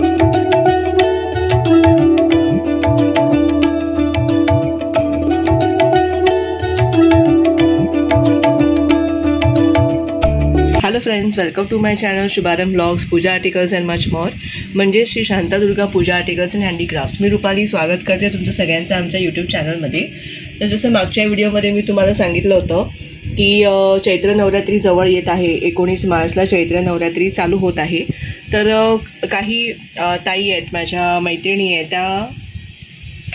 Hello friends, welcome to my channel Shubharambh blogs, puja articles and much more. म्हणजे Shri Shantadurga puja articles and handicrafts. मी रुपाली स्वागत करते तुमचं सगळ्यांचं आमच्या यूट्यूब चॅनलमध्ये. तर जसं मागच्या व्हिडिओमध्ये मी तुम्हाला सांगितलं होतं की चैत्र नवरात्री जवळ येत आहे. 19 मार्चला चैत्र नवरात्री चालू होत आहे. तर काही ताई आहेत, माझ्या मैत्रिणी आहेत, त्या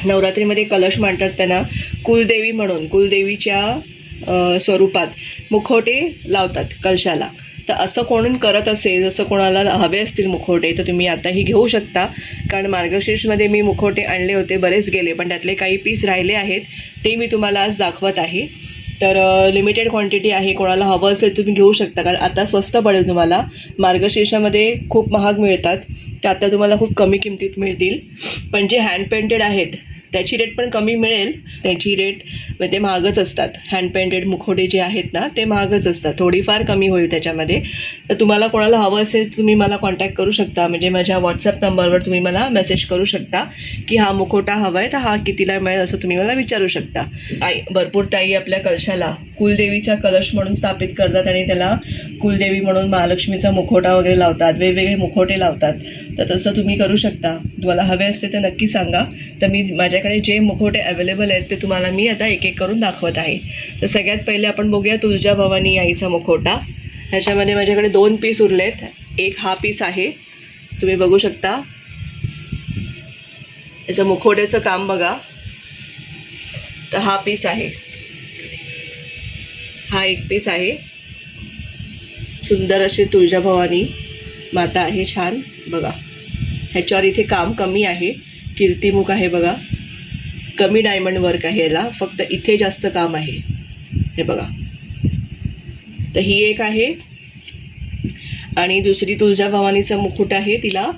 नवरात्रीमध्ये कलश मांडतात. त्यांना कुलदेवी म्हणून कुलदेवीच्या स्वरूपात मुखवटे लावतात कलशाला. तर असं कोणी करत असेल, जसं कोणाला हवे असतील मुखवटे, तर तुम्ही आताही घेऊ शकता. कारण मार्गशीर्षमध्ये मी मुखवटे आणले होते, बरेच गेले, पण त्यातले काही पीस राहिले आहेत, ते मी तुम्हाला आज दाखवत आहे. तर लिमिटेड क्वांटिटी आहे. कोणाला हवं असेल तुम्ही घेऊ शकता, कारण आता स्वस्त पडेल तुम्हाला. मार्गशीर्षामध्ये खूप महाग मिळतात, तर आता तुम्हाला खूप कमी किमतीत मिळतील. पण जे हँड पेंटेड आहेत त्याची रेट पण कमी मिळेल. त्याची रेट ते महागच असतात. हँड पेंटेड मुखवटे जे आहेत ना, ते महागच असतात. थोडीफार कमी होईल त्याच्यामध्ये. तर तुम्हाला कोणाला हवं असेल तुम्ही मला कॉन्टॅक्ट करू शकता. म्हणजे माझ्या व्हॉट्सअप नंबरवर तुम्ही मला मेसेज करू शकता की हा मुखवटा हवा आहे, तर हा कितीला मिळेल असं तुम्ही मला विचारू शकता. भरपूर ताई आपल्या कलशाला कुलदेवीचा कलश म्हणून स्थापित करतात आणि त्याला कुलदेवी म्हणून महालक्ष्मीचा मुखवटा वगैरे लावतात, वेगवेगळे मुखवटे लावतात. तर तसं तुम्ही करू शकता. तुम्हाला हवे असते तर नक्की सांगा. तर मी माझ्याकडे जे मुखवटे अवेलेबल आहेत ते तुम्हाला मी आता एक एक करून दाखवत आहे. तर सगळ्यात पहिले आपण बघूया तुळजाभवानी आईचा मुखवटा. ह्याच्यामध्ये माझ्याकडे 2 पीस उरलेत. एक हा पीस आहे, तुम्ही बघू शकता. याचं मुखवट्याचं काम बघा. तर हा पीस आहे, हा एक पीस आहे. सुंदर अशी तुळजाभवानी माता आहे, छान बघा. ह्याच्यावर इथे काम कमी आहे, कीर्तिमुख आहे बघा. कमी डायमंड वर्क आहे याला, फक्त इथे जास्त काम आहे, हे बघा. तर ही एक आहे. आणि दुसरी तुळजाभवानीचा मुकुट आहे, तिला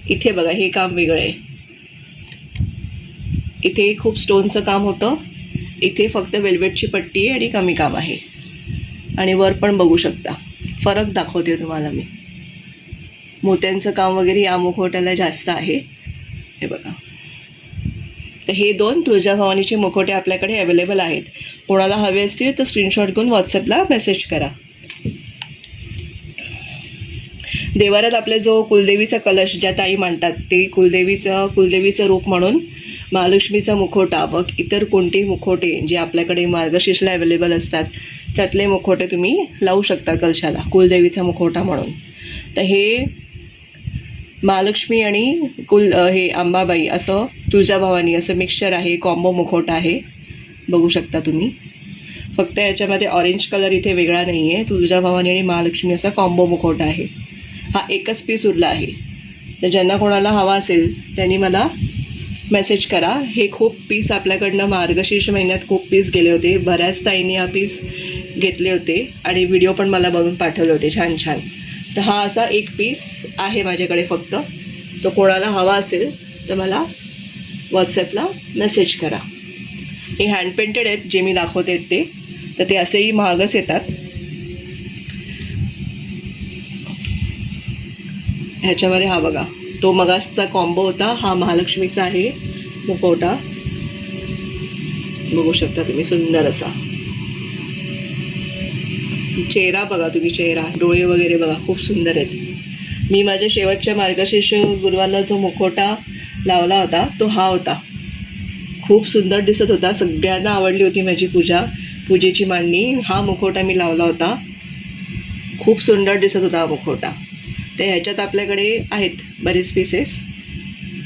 इथे बघा, हे काम वेगळं आहे. इथे खूप स्टोनचं काम होतं, इथे फक्त वेल्वेटची पट्टी आहे आणि कमी काम आहे. आणि वर पण बघू शकता, फरक दाखवते तुम्हाला मी. मोत्यांचं काम वगैरे या मुखवट्याला जास्त आहे, हे बघा. तर हे 2 तुळजाभवानीचे मुखवटे आपल्याकडे अवेलेबल आहेत. कोणाला हवे असतील तर स्क्रीनशॉट घेऊन व्हॉट्सअपला मेसेज करा. देवारात आपले जो कुलदेवीचा कलश ज्या ताई मांडतात, ते कुलदेवीचं रूप म्हणून महालक्ष्मीचा मुखवटा व इतर कोणतेही मुखवटे जे आपल्याकडे मार्गशीर्षला अवेलेबल असतात त्यातले मुखवटे तुम्ही लावू शकता कलशाला, कुलदेवीचा मुखवटा म्हणून. तर हे महालक्ष्मी आणि हे अंबाबाई असं तुळजाभवानी असं मिक्सचर आहे, कॉम्बो मुखवटा आहे, बघू शकता तुम्ही. फक्त याच्यामध्ये ऑरेंज कलर इथे वेगळा नाही आहे. तुळजाभवानी आणि महालक्ष्मी असा कॉम्बो मुखवटा आहे. हा एकच पीस उरला आहे. तर ज्यांना कोणाला हवा असेल त्यांनी मला मेसेज करा. हे खूप पीस आपल्याकडनं मार्गशीर्ष महिन्यात खूप पीस गेले होते. बऱ्याच ताईंनी हा पीस घेतले होते आणि व्हिडिओ पण मला बनवून पाठवले होते छान छान. तर हा असा एक पीस आहे माझ्याकडे फक्त. तो कोणाला हवा असेल तर मला व्हॉट्सॲपला मेसेज करा. हे हँड पेंटेड आहेत जे मी दाखवते ते. तर ते असेही महागच येतात. ह्याच्यामध्ये हा बघा, तो मगाचा कॉम्बो होता, हा महालक्ष्मीचा आहे मुखवटा, बघू शकता तुम्ही. सुंदर असा चेहरा बघा तुम्ही, चेहरा, डोळे वगैरे बघा, खूप सुंदर आहेत. मी माझ्या शेवटच्या मार्गशीर्ष गुरुवारला जो मुखवटा लावला होता तो हा होता. खूप सुंदर दिसत होता, सगळ्यांना आवडली होती माझी पूजेची मांडणी. हा मुखवटा मी लावला होता, खूप सुंदर दिसत होता हा मुखवटा. तर ह्याच्यात आपल्याकडे आहेत बरेच पीसेस.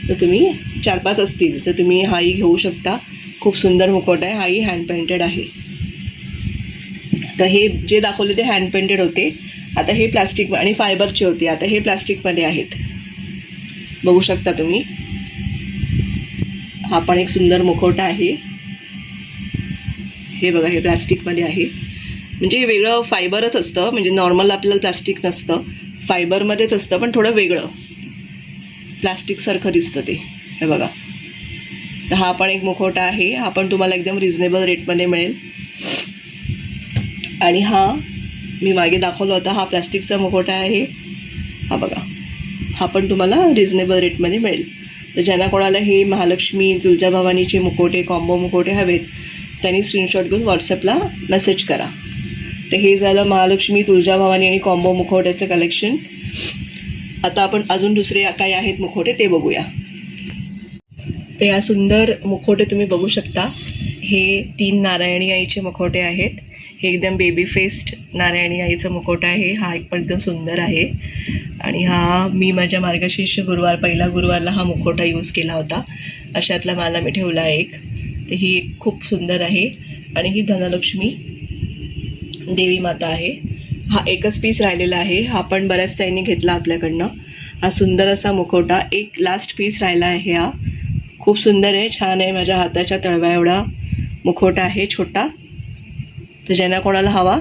तर तुम्ही 4-5 असतील तर तुम्ही हाही घेऊ शकता. खूप सुंदर मुखवटा आहे, हाही हँड पेंटेड आहे. तर हे जे दाखवले ते हँड पेंटेड होते. आता हे प्लास्टिक आणि फायबरचे होते. आता हे प्लास्टिकमध्ये आहेत, बघू शकता तुम्ही. हा पण एक सुंदर मुखवटा आहे, हे बघा. हे प्लास्टिकमध्ये आहे. म्हणजे हे वेगळं फायबरच असतं, म्हणजे नॉर्मल आपल्याला प्लास्टिक नसतं, फायबरमध्येच असतं, पण थोडं वेगळं प्लास्टिकसारखं दिसतं ते, हे बघा. तर हा पण एक मुखवटा आहे. हा पण तुम्हाला एकदम रिजनेबल रेटमध्ये मिळेल. आणि हा मी मागे दाखवला होता, हा प्लास्टिकचा मुखवटा आहे. हा बघा, हा पण तुम्हाला रिजनेबल रेटमध्ये मिळेल. तर ज्यांना कोणाला हे महालक्ष्मी तुळजाभवानीचे मुखवटे कॉम्बो मुखवटे हवेत त्यांनी स्क्रीनशॉट घेऊन व्हॉट्सअपला मेसेज करा. तर हे झालं महालक्ष्मी तुळजाभवानी आणि कॉम्बो मुखवट्याचं कलेक्शन. आता आपण अजून दुसरे काय आहेत मुखवटे ते बघूया. ते या सुंदर मुखवटे तुम्ही बघू शकता. हे 3 नारायणी आईचे मुखवटे आहेत. हे एकदम बेबी फेस्ड नारायणी आईचं मुखवटा आहे. हा एक पण एकदम सुंदर आहे. आणि हा मी माझ्या मार्गशीर्ष गुरुवार पहिला गुरुवारला हा मुखवटा यूज केला होता. अशातला मला मी ठेवला एक. तर ही एक खूप सुंदर आहे. आणि ही धनलक्ष्मी देवी माता आहे. हा एकच पीस राहिलेला आहे. हा पण बऱ्याच ताईंनी घेतला आपल्याकडनं. हा सुंदर असा मुखवटा एक लास्ट पीस राहिला आहे. हा खूप सुंदर आहे, छान आहे. माझ्या हाताच्या तळव्या एवढा मुखवटा आहे छोटा. तर ज्यांना कोणाला हवा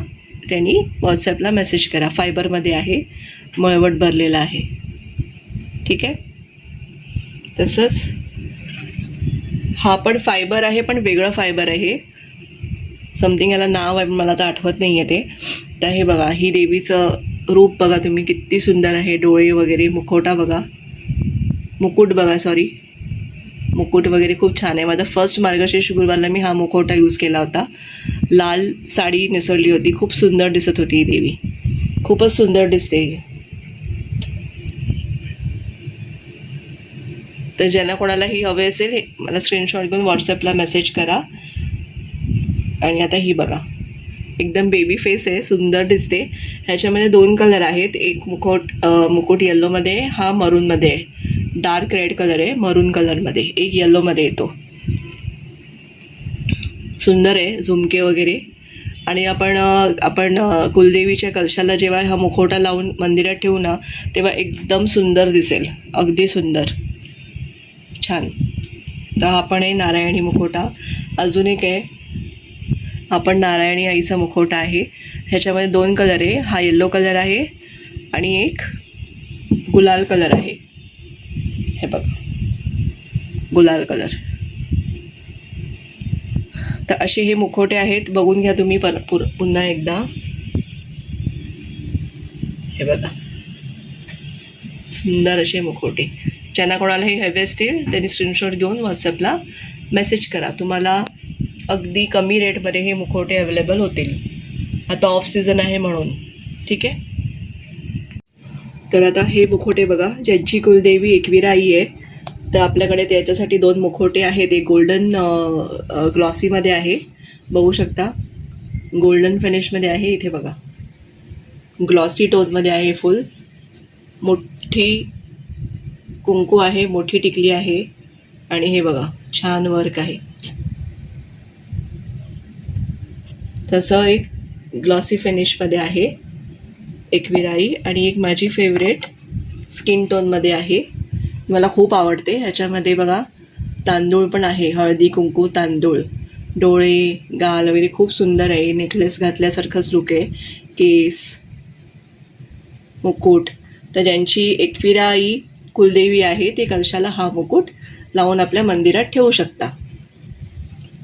त्यांनी व्हॉट्सॲपला मेसेज करा. फायबरमध्ये आहे, मळवट भरलेला आहे. ठीक आहे. तसंच हा पण फायबर आहे, पण वेगळं फायबर आहे. समथिंग याला नाव आहे, मला तर आठवत नाही आहे ते. तर हे बघा, ही देवीचं रूप बघा तुम्ही, किती सुंदर आहे. डोळे वगैरे, मुखवटा बघा, मुकुट बघा, सॉरी मुकुट वगैरे खूप छान आहे. माझा फर्स्ट मार्गशीर्ष गुरुवारला मी हा मुखवटा यूज केला होता. लाल साडी नेसवली होती, खूप सुंदर दिसत होती ही देवी, खूपच सुंदर दिसते. तर ज्यांना कोणाला ही हवे असेल मला स्क्रीनशॉट घेऊन व्हॉट्सॲपला मेसेज करा. आणि आता ही बघा, एकदम बेबी फेस आहे, सुंदर दिसते. ह्याच्यामध्ये 2 कलर आहेत. एक मुकुट येल्लोमध्ये, हा मरूनमध्ये आहे. डार्क रेड कलर आहे, मरून कलरमध्ये, एक येल्लोमध्ये येतो. सुंदर आहे, झुमके वगैरे. आणि आपण कुलदेवीच्या कलशाला जेव्हा हा मुखवटा लावून मंदिरात ठेवू ना तेव्हा एकदम सुंदर दिसेल, अगदी सुंदर, छान. तर हा पण आहे नारायणी मुखवटा. अजून एक आहे, हा पण नारायणी आईचा मुखवटा आहे. ह्याच्यामध्ये 2 कलर आहे. हा येल्लो कलर आहे आणि एक गुलाल कलर आहे. हे बघा, गुलाल कलर. तर असे हे मुखवटे आहेत. बघून घ्या तुम्ही पुन्हा एकदा. हे बघा, सुंदर असे मुखवटे. ज्यांना कोणाला हे हवे असतील त्यांनी स्क्रीनशॉट घेऊन व्हॉट्सअपला मेसेज करा. तुम्हाला अगदी कमी रेटमध्ये हे मुखवटे अवेलेबल होतील. आता ऑफ सीझन आहे म्हणून. ठीक आहे. तर आता हे मुखवटे बघा, ज्यांची कुलदेवी एकविरा आई आहे तर आपल्याकडे त्याच्यासाठी 2 मुखवटे आहेत. एक गोल्डन ग्लॉसीमध्ये आहे, बघू शकता, गोल्डन फिनिशमध्ये आहे. इथे बघा, ग्लॉसी टोनमध्ये आहे फुल. मोठी कुंकू आहे, मोठी टिकली आहे. आणि हे बघा, छान वर्क आहे. तसं एक ग्लॉसी फिनिशमध्ये आहे एकविराई. आणि एक माझी फेवरेट स्किन टोनमध्ये आहे, मला खूप आवडते. ह्याच्यामध्ये बघा तांदूळ पण आहे, हळदी कुंकू तांदूळ, डोळे गाल वगैरे खूप सुंदर आहे. नेकलेस घातल्यासारखंच लुक आहे, केस, मुकुट. तर ज्यांची एकविराई कुलदेवी आहे ते कलशाला हा मुकुट लावून आपल्या मंदिरात ठेवू शकता.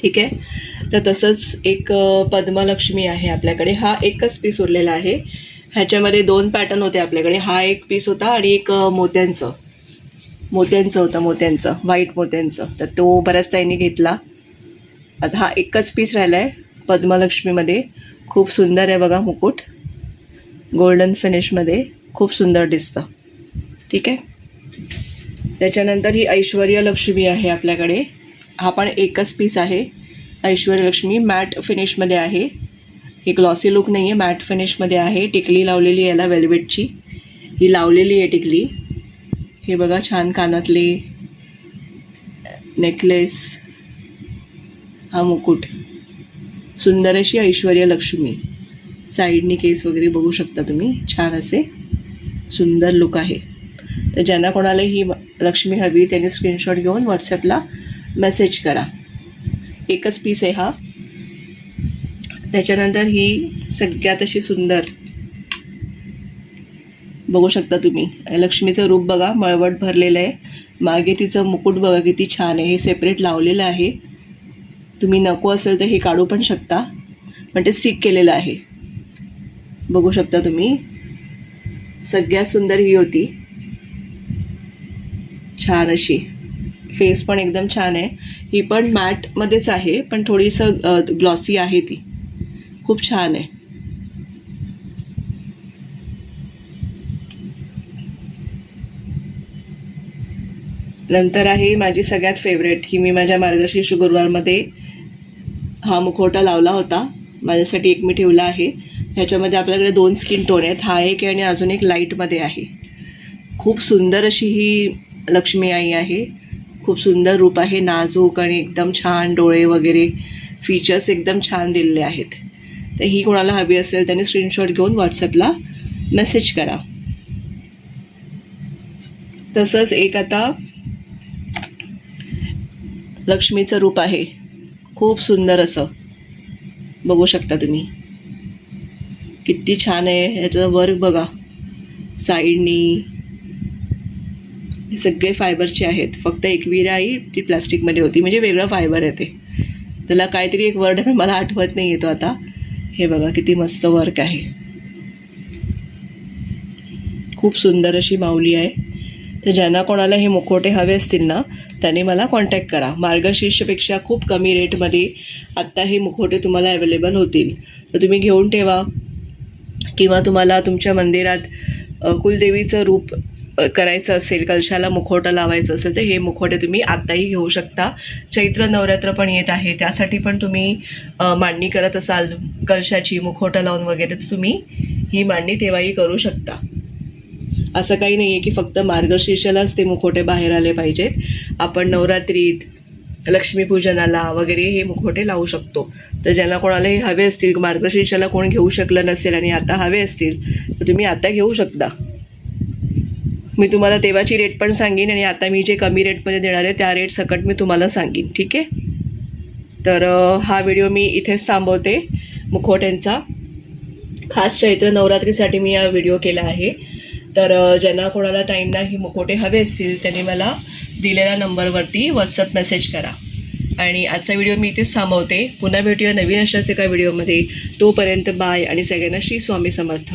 ठीक आहे. तर तसंच एक पद्मलक्ष्मी आहे आपल्याकडे. हा एकच पीस उरलेला आहे. ह्याच्यामध्ये 2 पॅटर्न होते आपल्याकडे. हा एक पीस होता आणि एक मोत्यांचं होतं, व्हाईट मोत्यांचं. तर तो बऱ्याच ताईंनी घेतला. आता हा एकच पीस राहिला आहे पद्मलक्ष्मीमध्ये. खूप सुंदर आहे बघा मुकुट, गोल्डन फिनिशमध्ये, खूप सुंदर दिसतं. ठीक आहे. त्याच्यानंतर ही ऐश्वर्यलक्ष्मी आहे आपल्याकडे. हा पण एकच पीस आहे. ऐश्वर्यलक्ष्मी मॅट फिनिशमध्ये आहे. हे ग्लॉसी लुक नाही आहे, मॅट फिनिशमध्ये आहे. टिकली लावलेली आहे याला, वेल्वेटची ही लावलेली आहे टिकली. हे बघा, छान कानातले, नेकलेस, हा मुकुट, सुंदर अशी ऐश्वर्यलक्ष्मी. साईडनी केस वगैरे बघू शकता तुम्ही, छान असे सुंदर लुक आहे. तर ज्यांना कोणाला ही लक्ष्मी हवी त्यांनी स्क्रीनशॉट घेऊन व्हॉट्सॲपला मेसेज करा. एकच पीस आहे हा. त्याच्यानंतर ही सगळ्यात अशी सुंदर बघू शकता तुम्ही, लक्ष्मीचं रूप बघा, मळवट भरलेलं आहे. मागे तिचं मुकुट बघा किती छान आहे. हे सेपरेट लावलेलं आहे. तुम्ही नको असेल तर हे काढू पण शकता, पण ते स्टिक केलेलं आहे, बघू शकता तुम्ही. सगळ्यात सुंदर ही होती, छान अशी, फेस पण एकदम छान आहे. ही पण मॅटमध्येच आहे पण थोडीसं ग्लॉसी आहे, ती खूप छान आहे. नंतर आहे माझी सगळ्यात फेवरेट, ही मी माझ्या मार्गशीर्ष गुरुवारमध्ये हा मुखवटा लावला होता. माझ्यासाठी एक मी ठेवला आहे. ह्याच्यामध्ये आपल्याकडे 2 स्किन टोन आहेत, हा एक आणि अजून एक लाईटमध्ये आहे. खूप सुंदर अशी ही लक्ष्मी आई आहे. खूप सुंदर रूप आहे, नाजूक आणि एकदम छान डोळे वगैरे फीचर्स एकदम छान दिलेले आहेत. तर ही कोणाला हवी असेल त्याने स्क्रीनशॉट घेऊन व्हॉट्सअपला मेसेज करा. तसंच एक आता लक्ष्मीचं रूप आहे, खूप सुंदर असं, बघू शकता तुम्ही किती छान आहे. ह्याचं वर्क बघा, साईडनी हे सगळे फायबरचे आहेत. फक्त एक विरा आई ती प्लास्टिकमध्ये होती, म्हणजे वेगळं फायबर आहे ते. त्याला काहीतरी एक वर्ड आहे, मला आठवत नाही येतो आता. हे बघा किती मस्त वर्क आहे, खूप सुंदर अशी माऊली आहे. तर ज्यांना कोणाला हे मुखवटे हवे असतील ना, त्यांनी मला कॉन्टॅक्ट करा. मार्गशीर्षपेक्षा खूप कमी रेटमध्ये आत्ता हे मुखवटे तुम्हाला अवेलेबल होतील. तर तुम्ही घेऊन ठेवा, किंवा तुम्हाला तुमच्या मंदिरात कुलदेवीचं रूप करायचं असेल, कलशाला मुखवटा लावायचं असेल, तर हे मुखवटे तुम्ही आत्ताही घेऊ शकता. चैत्र नवरात्र पण येत आहे, त्यासाठी पण तुम्ही मांडणी करत असाल कलशाची मुखवटा लावून वगैरे, तर तुम्ही ही मांडणी तेव्हाही करू शकता. असं काही नाही आहे की फक्त मार्गशीर्षालाच ते मुखवटे बाहेर आले पाहिजेत. आपण नवरात्रीत, लक्ष्मीपूजनाला वगैरे हे मुखवटे लावू शकतो. तर ज्यांना कोणाला हे हवे असतील, मार्गशीर्षाला कोण घेऊ शकलं नसेल आणि आता हवे असतील, तर तुम्ही आता घेऊ शकता. मी तुम्हाला तेव्हाची रेट पण सांगेन आणि आता मी जे कमी रेटमध्ये देणार आहे त्या रेट सकट मी तुम्हाला सांगेन, ठीक आहे. तर हा व्हिडिओ मी इथेच थांबवते. मुखवट्यांचा खास चैत्र नवरात्रीसाठी मी हा व्हिडिओ केला आहे. तर ज्यांना कोणाला ताईंना ही मुखवटे हवे असतील त्यांनी मला दिलेल्या नंबरवरती व्हॉट्सअप मेसेज करा. आणि आजचा व्हिडिओ मी इथेच थांबवते. पुन्हा भेटूया नवीन अशाच एका व्हिडिओमध्ये. तोपर्यंत बाय आणि सगळ्यांना श्री स्वामी समर्थ.